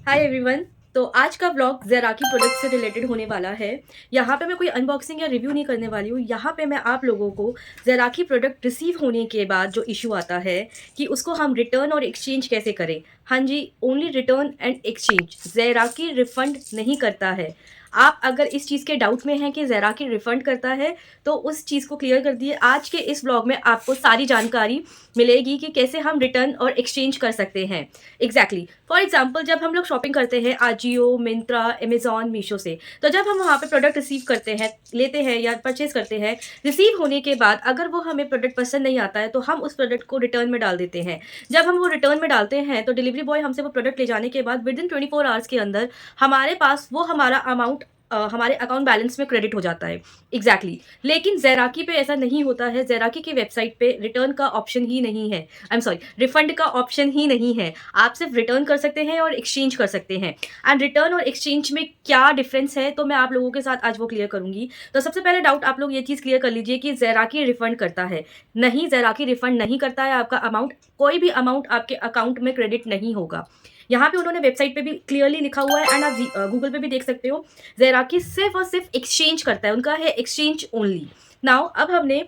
Hi everyone. तो आज का व्लॉग ज़ेराकी प्रोडक्ट से रिलेटेड होने वाला है। यहाँ पे मैं कोई अनबॉक्सिंग या रिव्यू नहीं करने वाली हूँ। यहाँ पे मैं आप लोगों को ज़ेराकी प्रोडक्ट रिसीव होने के बाद जो इशू आता है कि उसको हम रिटर्न और एक्सचेंज कैसे करें। हाँ जी, only return and exchange. Zeraki refund नहीं करता है। आप अगर इस चीज़ के डाउट में हैं कि ज़ेराकी रिफ़ंड करता है तो उस चीज़ को क्लियर कर दिए। आज के इस व्लॉग में आपको सारी जानकारी मिलेगी कि कैसे हम रिटर्न और एक्सचेंज कर सकते हैं। एग्जैक्टली फॉर एग्जाम्पल, जब हम लोग शॉपिंग करते हैं आजियो, मिंत्रा, अमेजॉन, मीशो से, तो जब हम वहाँ पे प्रोडक्ट रिसीव करते हैं, लेते हैं या परचेज करते हैं, रिसीव होने के बाद अगर वो हमें प्रोडक्ट पसंद नहीं आता है तो हम उस प्रोडक्ट को रिटर्न में डाल देते हैं। जब हम वो रिटर्न में डालते हैं तो डिलीवरी बॉय हमसे वो प्रोडक्ट ले जाने के बाद विद इन 24 आवर्स के अंदर हमारे पास वो हमारा अमाउंट हमारे अकाउंट बैलेंस में क्रेडिट हो जाता है। एग्जैक्टली लेकिन ज़ेराकी पे ऐसा नहीं होता है। ज़ेराकी की वेबसाइट पे रिटर्न का ऑप्शन ही नहीं है। आई एम सॉरी, रिफंड का ऑप्शन ही नहीं है। आप सिर्फ रिटर्न कर सकते हैं और एक्सचेंज कर सकते हैं। एंड रिटर्न और एक्सचेंज में क्या डिफरेंस है तो मैं आप लोगों के साथ आज वो क्लियर करूंगी। तो सबसे पहले डाउट आप लोग ये चीज़ क्लियर कर लीजिए कि ज़ेराकी रिफंड करता है। नहीं, ज़ेराकी रिफंड नहीं करता है। आपका अमाउंट, कोई भी अमाउंट आपके अकाउंट में क्रेडिट नहीं होगा। यहाँ पे उन्होंने वेबसाइट पे भी क्लियरली लिखा हुआ है एंड आप गूगल पे भी देख सकते हो। ज़ेराकी सिर्फ और सिर्फ एक्सचेंज करता है, उनका है एक्सचेंज ओनली। नाउ अब हमने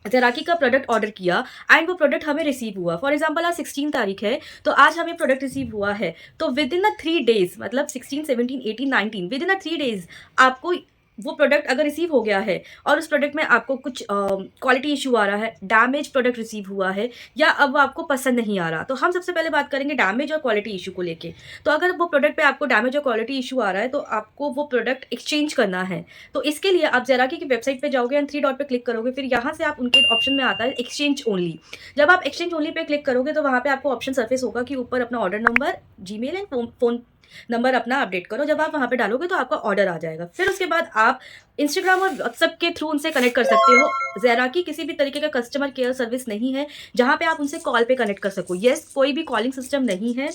ज़ेराकी का प्रोडक्ट ऑर्डर किया एंड वो प्रोडक्ट हमें रिसीव हुआ। फॉर एग्जांपल आज 16 तारीख है, तो आज हमें प्रोडक्ट रिसीव हुआ है। तो विद इन अ 3 डेज, मतलब 16, 17, 18, 19, विद इन अ 3 डेज आपको वो प्रोडक्ट अगर रिसीव हो गया है और उस प्रोडक्ट में आपको कुछ क्वालिटी इशू आ रहा है, डैमेज प्रोडक्ट रिसीव हुआ है, या अब वो आपको पसंद नहीं आ रहा, तो हम सबसे पहले बात करेंगे डैमेज और क्वालिटी इशू को लेके। तो अगर वो प्रोडक्ट पे आपको डैमेज और क्वालिटी इशू आ रहा है तो आपको वो प्रोडक्ट एक्सचेंज करना है। तो इसके लिए आप ज़ेराकी की वेबसाइट पे जाओगे एंड 3 डॉट पे क्लिक करोगे, फिर यहाँ से आप उनके ऑप्शन में आता है एक्सचेंज ओनली। जब आप एक्सचेंज ओनली पे क्लिक करोगे तो वहाँ पे आपको ऑप्शन सरफेस होगा कि ऊपर अपना order number, Gmail and phone number अपना अपडेट करो। जब आप वहाँ पे डालोगे तो आपका ऑर्डर आ जाएगा। फिर उसके बाद आप इंस्टाग्राम और व्हाट्सएप के थ्रू उनसे कनेक्ट कर सकते हो। ज़ेराकी किसी भी तरीके का कस्टमर केयर सर्विस नहीं है जहाँ पे आप उनसे कॉल पे कनेक्ट कर सको। यस, कोई भी कॉलिंग सिस्टम नहीं है।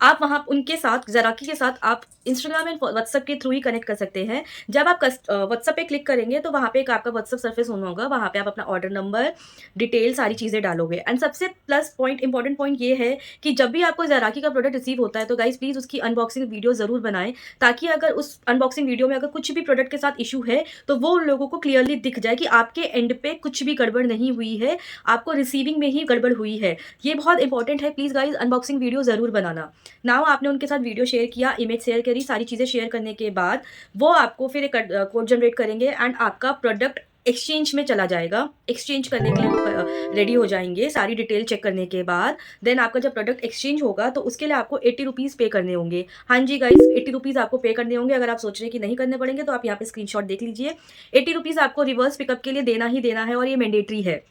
आप वहाँ उनके साथ, ज़ेराकी के साथ आप इंस्टाग्राम एंड व्हाट्सएप के थ्रू ही कनेक्ट कर सकते हैं। जब आप व्हाट्सएप पे क्लिक करेंगे तो वहाँ पे एक आपका व्हाट्सएप सर्फेस होना होगा। वहाँ पे आप अपना ऑर्डर नंबर, डिटेल, सारी चीज़ें डालोगे। एंड सबसे प्लस पॉइंट, इंपॉर्टेंट पॉइंट ये है कि जब भी आपको ज़ेराकी का प्रोडक्ट रिसीव होता है तो गाइज प्लीज़ उसकी अनबॉक्सिंग वीडियो ज़रूर बनाएं, ताकि अगर उस अनबॉक्सिंग वीडियो में अगर कुछ भी प्रोडक्ट के साथ इशू है तो वो लोगों को क्लियरली दिख जाए कि आपके एंड पे कुछ भी गड़बड़ नहीं हुई है, आपको रिसीविंग में ही गड़बड़ हुई है। ये बहुत इंपॉर्टेंट है। प्लीज़ गाइज अनबॉक्सिंग वीडियो ज़रूर बनाना। नाउ आपने उनके साथ वीडियो शेयर किया, इमेज शेयर करी, सारी चीज़ें शेयर करने के बाद वो आपको फिर एक कोड जनरेट करेंगे एंड आपका प्रोडक्ट एक्सचेंज में चला जाएगा। एक्सचेंज करने के लिए वो रेडी हो जाएंगे सारी डिटेल चेक करने के बाद। देन आपका जब प्रोडक्ट एक्सचेंज होगा तो उसके लिए आपको 80 रुपीज़ पे करने होंगे। हाँ जी गाइस, 80 रुपीज़ आपको पे करने होंगे। अगर आप सोच रहे हैं कि नहीं करने पड़ेंगे तो आप यहाँ पे स्क्रीनशॉट देख लीजिए। 80 रुपीज़ आपको रिवर्स पिकअप के लिए देना ही देना है और ये मैंडेटरी है।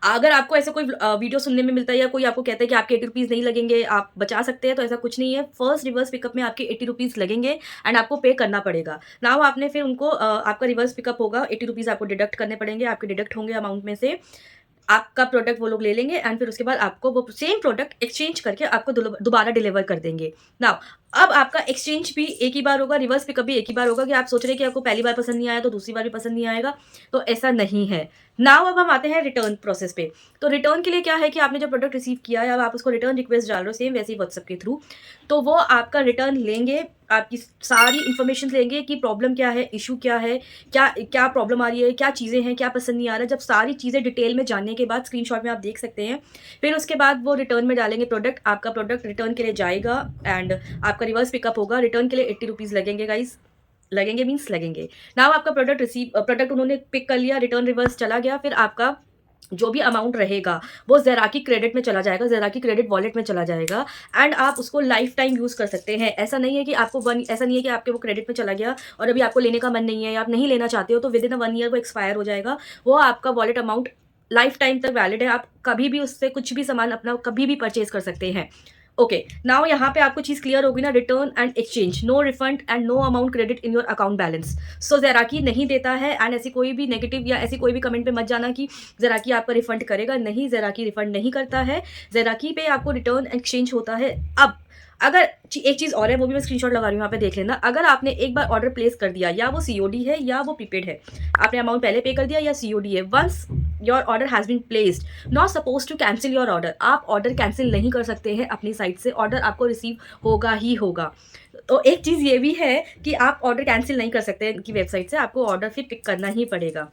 अगर आपको ऐसा कोई वीडियो सुनने में मिलता है या कोई आपको कहता है कि आपके 80 रुपीज़ नहीं लगेंगे, आप बचा सकते हैं, तो ऐसा कुछ नहीं है। फर्स्ट रिवर्स पिकअप में आपके 80 रुपीज़ लगेंगे एंड आपको पे करना पड़ेगा। नाउ आपने फिर उनको आपका रिवर्स पिकअप होगा, 80 रुपीज़ आपको डिडक्ट करने पड़ेंगे, आपके डिडक्ट होंगे अमाउंट में से। आपका प्रोडक्ट वो लोग ले लेंगे एंड फिर उसके बाद आपको वो सेम प्रोडक्ट एक्सचेंज करके आपको दोबारा डिलीवर कर देंगे। नाउ अब आपका एक्सचेंज भी एक ही बार होगा, रिवर्स पिकअप भी एक ही बार होगा। कि आप सोच रहे हैं कि आपको पहली बार पसंद नहीं आया तो दूसरी बार भी पसंद नहीं आएगा, तो ऐसा नहीं है। नाउ अब हम आते हैं रिटर्न प्रोसेस पे। तो रिटर्न के लिए क्या है कि आपने जो प्रोडक्ट रिसीव किया है, अब आप उसको रिटर्न रिक्वेस्ट डाल रहे हो सेम वैसे ही व्हाट्सएप के थ्रू, तो वो आपका रिटर्न लेंगे, आपकी सारी इन्फॉर्मेशन लेंगे कि प्रॉब्लम क्या है, इशू क्या है, क्या क्या प्रॉब्लम आ रही है, क्या चीज़ें हैं, क्या पसंद नहीं आ रहा है। जब सारी चीज़ें डिटेल में जानने के बाद स्क्रीनशॉट में आप देख सकते हैं, फिर उसके बाद वो रिटर्न में डालेंगे प्रोडक्ट। आपका प्रोडक्ट रिटर्न के लिए जाएगा एंड आपका रिवर्स पिकअप होगा। रिटर्न के लिए 80 रुपीज़ लगेंगे गाइज, लगेंगे मीन्स लगेंगे। नाउ आपका प्रोडक्ट उन्होंने पिक कर लिया, रिटर्न रिवर्स चला गया, फिर आपका जो भी अमाउंट रहेगा वो ज़ेराकी क्रेडिट में चला जाएगा, ज़ेराकी क्रेडिट वॉलेट में चला जाएगा एंड आप उसको लाइफ टाइम यूज़ कर सकते हैं। ऐसा नहीं है कि ऐसा नहीं है कि आपके वो क्रेडिट में चला गया और अभी आपको लेने का मन नहीं है या आप नहीं लेना चाहते हो तो विद इन 1 ईयर वो एक्सपायर हो जाएगा। वो आपका वॉलेट अमाउंट लाइफ टाइम तक वैलिड है। आप कभी भी उससे कुछ भी सामान अपना कभी भी परचेज कर सकते हैं। ओके, नाउ यहाँ पे आपको चीज़ क्लियर होगी ना, return and exchange, no refund and no amount credit in your account balance. So Zeraki नहीं देता है एंड ऐसी कोई भी नेगेटिव या ऐसी कोई भी कमेंट पे मत जाना कि ज़ेराकी आपका रिफंड करेगा। नहीं, ज़ेराकी रिफंड नहीं करता है। ज़ेराकी पे आपको रिटर्न एक्सचेंज होता है। अब अगर एक चीज़ और है, वो भी मैं स्क्रीनशॉट लगा रही हूँ, यहाँ पे देख लेना। अगर आपने एक बार ऑर्डर प्लेस कर दिया, या वो सीओडी है या वो प्रीपेड है, आपने अमाउंट पहले पे कर दिया या सीओडी है, once your order has been placed, not suppose to cancel your order. आप ऑर्डर कैंसिल नहीं कर सकते हैं अपनी साइट से, ऑर्डर आपको रिसीव होगा ही होगा। तो एक चीज़ ये भी है कि आप ऑर्डर कैंसिल नहीं कर सकते इनकी वेबसाइट से, आपको ऑर्डर फिर पिक करना ही पड़ेगा।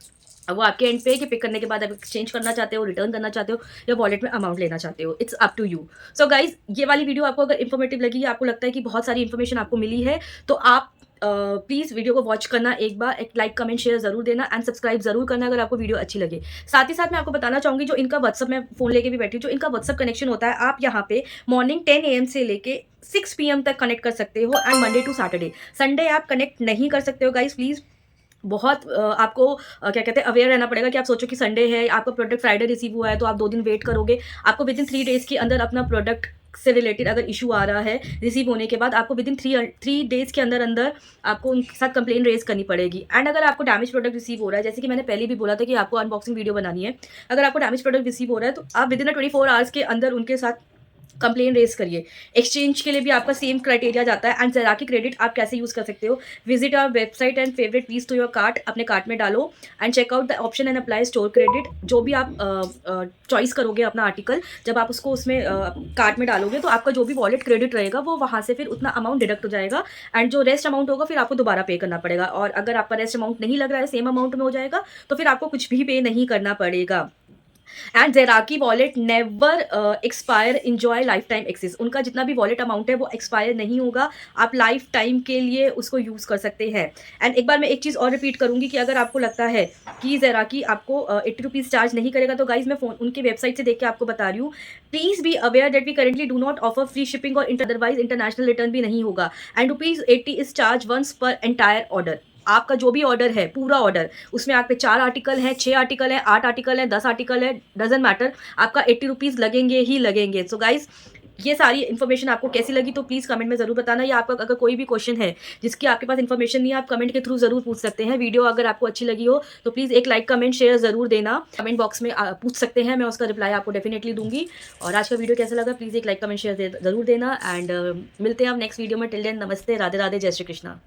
अब वो आपके एंड पे है कि पिक करने के बाद आप एक्सचेंज करना चाहते हो, रिटर्न करना चाहते हो, या वॉलेट में अमाउंट लेना चाहते हो, it's up to you. So guys, ये वाली वीडियो आपको अगर इन्फॉर्मेटिव लगी, आपको लगता है कि बहुत सारी इन्फॉर्मेशन आपको मिली है, तो आप प्लीज़ वीडियो को वॉच करना, एक बार एक लाइक कमेंट शेयर ज़रूर देना एंड सब्सक्राइब ज़रूर करना अगर आपको वीडियो अच्छी लगे। साथ ही साथ मैं आपको बताना चाहूँगी, जो इनका व्हाट्सअप, में फ़ोन लेके भी बैठी हूँ, जो इनका व्हाट्सअप कनेक्शन होता है, आप यहाँ पे मॉर्निंग 10 AM से लेके 6 PM तक कनेक्ट कर सकते हो, and Monday to Saturday. Sunday आप कनेक्ट नहीं कर सकते हो गाइज, प्लीज़। बहुत आपको क्या कहते हैं, अवेयर रहना पड़ेगा कि आप सोचो कि संडे है, आपका प्रोडक्ट फ्राइडे रिसीव हुआ है, तो आप 2 दिन वेट करोगे। आपको विदिन 3 डेज़ के अंदर अपना प्रोडक्ट से रिलेटेड अगर इशू आ रहा है रिसीव होने के बाद, आपको विदिन 3 डेज़ के अंदर अंदर आपको उनके साथ कंप्लेन रेज करनी पड़ेगी। एंड अगर आपको डैमेज प्रोडक्ट रिसीव हो रहा है, जैसे कि मैंने पहले भी बोला था कि आपको अनबॉक्सिंग वीडियो बनानी है, अगर आपको डैमेज प्रोडक्ट रिसीव हो रहा है तो आप विदिन 24 आवर्स के अंदर उनके साथ कंप्लेन रेज करिए। एक्सचेंज के लिए भी आपका सेम क्राइटेरिया जाता है। एंड ज़ेराकी क्रेडिट आप कैसे यूज़ कर सकते हो, visit our website and favourite please to your cart, अपने कार्ट में डालो and check out the option and apply store credit. जो भी आप चॉइस करोगे अपना आर्टिकल, जब आप उसको उसमें कार्ट में डालोगे, तो आपका जो भी वॉलेट क्रेडिट रहेगा वो वहाँ से फिर उतना अमाउंट डिडक्ट हो जाएगा, एंड जो रेस्ट अमाउंट होगा फिर आपको दोबारा पे करना पड़ेगा। और अगर आपका रेस्ट अमाउंट नहीं लग रहा है, सेम अमाउंट में हो जाएगा, तो फिर आपको कुछ भी पे नहीं करना पड़ेगा। And Zeraki wallet never expire, enjoy lifetime access. उनका जितना भी वॉलेट अमाउंट है वो एक्सपायर नहीं होगा, आप लाइफ टाइम के लिए उसको यूज़ कर सकते हैं। एंड एक बार मैं एक चीज़ और रिपीट करूंगी कि अगर आपको लगता है कि ज़ेराकी आपको 80 रुपीज़ चार्ज नहीं करेगा, तो गाइज मैं फ़ोन उनकी वेबसाइट से देख के आपको बता रही हूँ, please be aware that we currently do not offer free shipping, और अदरवाइज इंटरनेशनल रिटर्न भी नहीं होगा। And ₹80 is charge once per entire order. आपका जो भी ऑर्डर है, पूरा ऑर्डर, उसमें आप पे 4 आर्टिकल हैं, 6 आर्टिकल हैं, 8 आर्टिकल हैं, 10 आर्टिकल है, डजंट मैटर, आपका 80 रुपीज़ लगेंगे ही लगेंगे। सो गाइज, ये सारी इन्फॉर्मेशन आपको कैसी लगी तो प्लीज़ कमेंट में ज़रूर बताना, या आपका अगर कोई भी क्वेश्चन है जिसकी आपके पास इन्फॉर्मेशन नहीं है, आप कमेंट के थ्रू ज़रूर पूछ सकते हैं। वीडियो अगर आपको अच्छी लगी हो तो प्लीज़ एक लाइक कमेंट शेयर ज़रूर देना, कमेंट बॉक्स में पूछ सकते हैं, मैं उसका रिप्लाई आपको डेफिनेटली दूंगी। और आज का वीडियो कैसा लगा प्लीज़ एक लाइक कमेंट शेयर ज़रूर देना, एंड मिलते हैं आप नेक्स्ट वीडियो में। टिल देन नमस्ते, राधे राधे, जय श्री कृष्णा।